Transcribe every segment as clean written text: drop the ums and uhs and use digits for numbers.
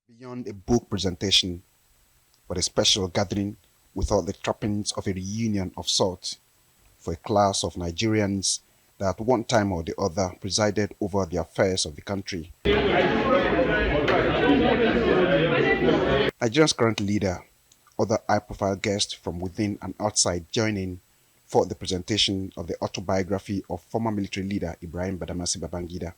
Beyond a book presentation, but a special gathering with all the trappings of a reunion of sorts for a class of Nigerians that at one time or the other presided over the affairs of the country. Nigeria's current leader, other high-profile guests from within and outside joining for the presentation of the autobiography of former military leader Ibrahim Badamasi Babangida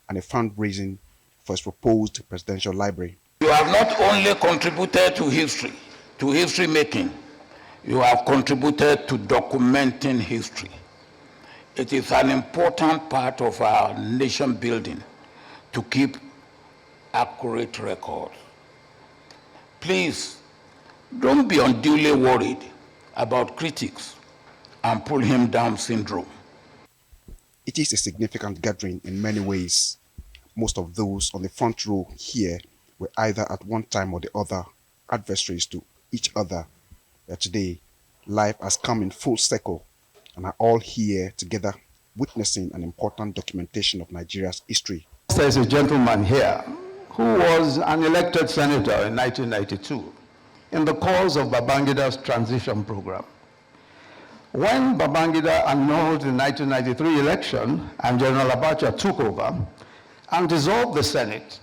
and a fundraising for his proposed presidential library. You have not only contributed to history making, you have contributed to documenting history. It is an important part of our nation building to keep accurate records. Please, don't be unduly worried about critics and pull him down syndrome. It is a significant gathering in many ways. Most of those on the front row here were either at one time or the other adversaries to each other. But today, life has come in full circle and are all here together witnessing an important documentation of Nigeria's history. There's a gentleman here who was an elected senator in 1992 in the course of Babangida's transition program. When Babangida annulled the 1993 election and General Abacha took over and dissolved the Senate,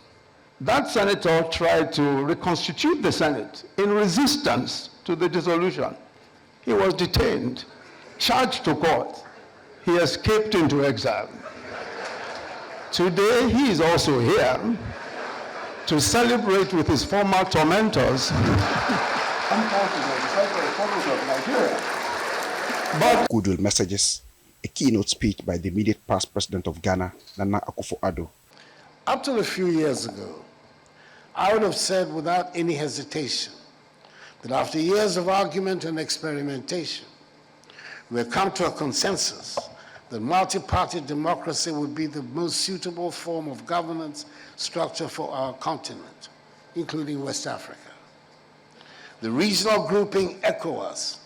that senator tried to reconstitute the Senate in resistance to the dissolution. He was detained, charged to court. He escaped into exile. Today, he is also here to celebrate with his former tormentors. But goodwill messages, a keynote speech by the immediate past president of Ghana, Nana Akufo-Addo. Up till a few years ago, I would have said without any hesitation that after years of argument and experimentation, we have come to a consensus that multi-party democracy would be the most suitable form of governance structure for our continent, including West Africa. The regional grouping ECOWAS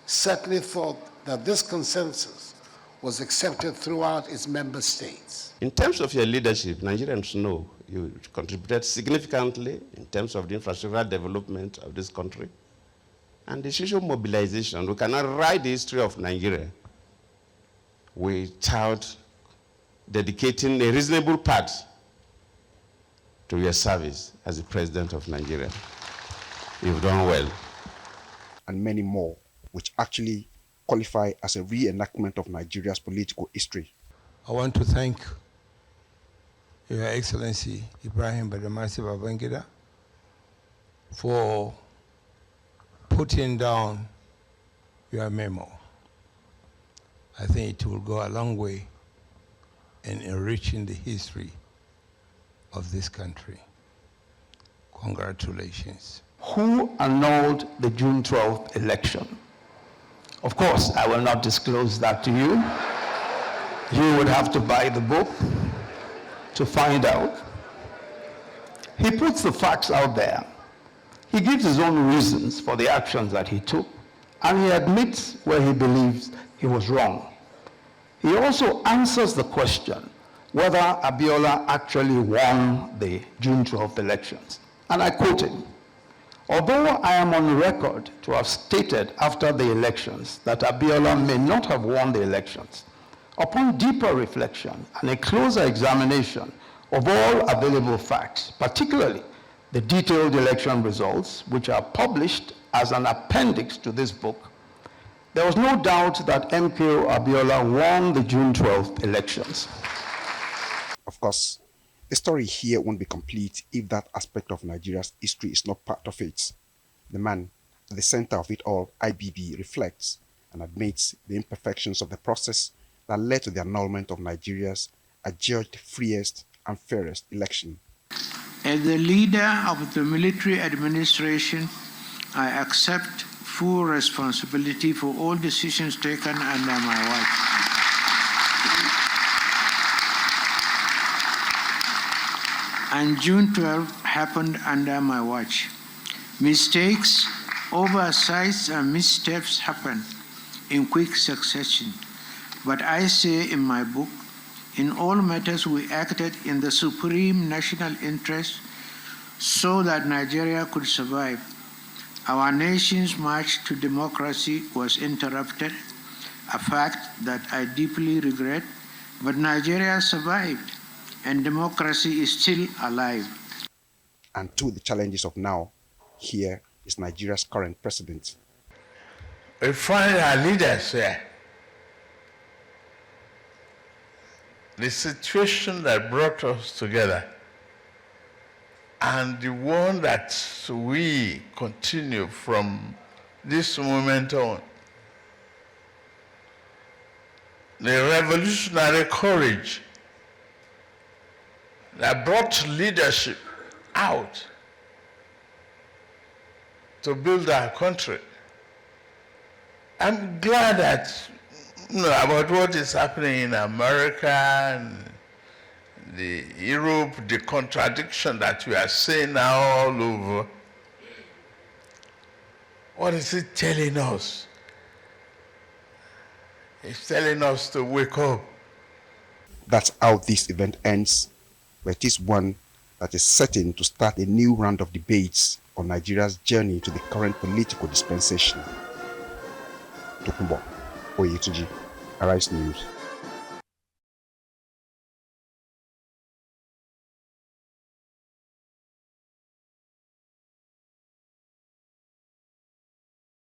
certainly thought that this consensus was accepted throughout its member states. In terms of your leadership, Nigerians know you contributed significantly in terms of the infrastructural development of this country and the social mobilization. We cannot write the history of Nigeria without dedicating a reasonable part to your service as the president of Nigeria. You've done well. And many more, which actually qualify as a reenactment of Nigeria's political history. I want to thank Your Excellency Ibrahim Badamasi Babangida for putting down your memo. I think it will go a long way in enriching the history of this country. Congratulations. Who annulled the June 12th election? Of course, I will not disclose that to you. You would have to buy the book to find out. He puts the facts out there. He gives his own reasons for the actions that he took, and he admits where he believes he was wrong. He also answers the question whether Abiola actually won the June 12th elections. And I quote him, "Although I am on record to have stated after the elections that Abiola may not have won the elections, upon deeper reflection and a closer examination of all available facts, particularly the detailed election results, which are published as an appendix to this book, there was no doubt that MKO Abiola won the June 12th elections." Of course, the story here won't be complete if that aspect of Nigeria's history is not part of it. The man at the center of it all, IBB, reflects and admits the imperfections of the process that led to the annulment of Nigeria's adjudged freest and fairest election. As the leader of the military administration, I accept full responsibility for all decisions taken under my watch. And June 12 happened under my watch. Mistakes, oversights, and missteps happen in quick succession. But I say in my book, in all matters we acted in the supreme national interest so that Nigeria could survive. Our nation's march to democracy was interrupted, a fact that I deeply regret, but Nigeria survived, and democracy is still alive. And to the challenges of now, here is Nigeria's current president. We find our leaders here. The situation that brought us together and the one that we continue from this moment on. The revolutionary courage that brought leadership out to build our country. I'm glad that, about what is happening in America and the Europe, the contradiction that we are seeing now all over. What is it telling us? It's telling us to wake up. That's how this event ends, but it is one that is certain to start a new round of debates on Nigeria's journey to the current political dispensation. Tokumbo Oyetuji, Arise News.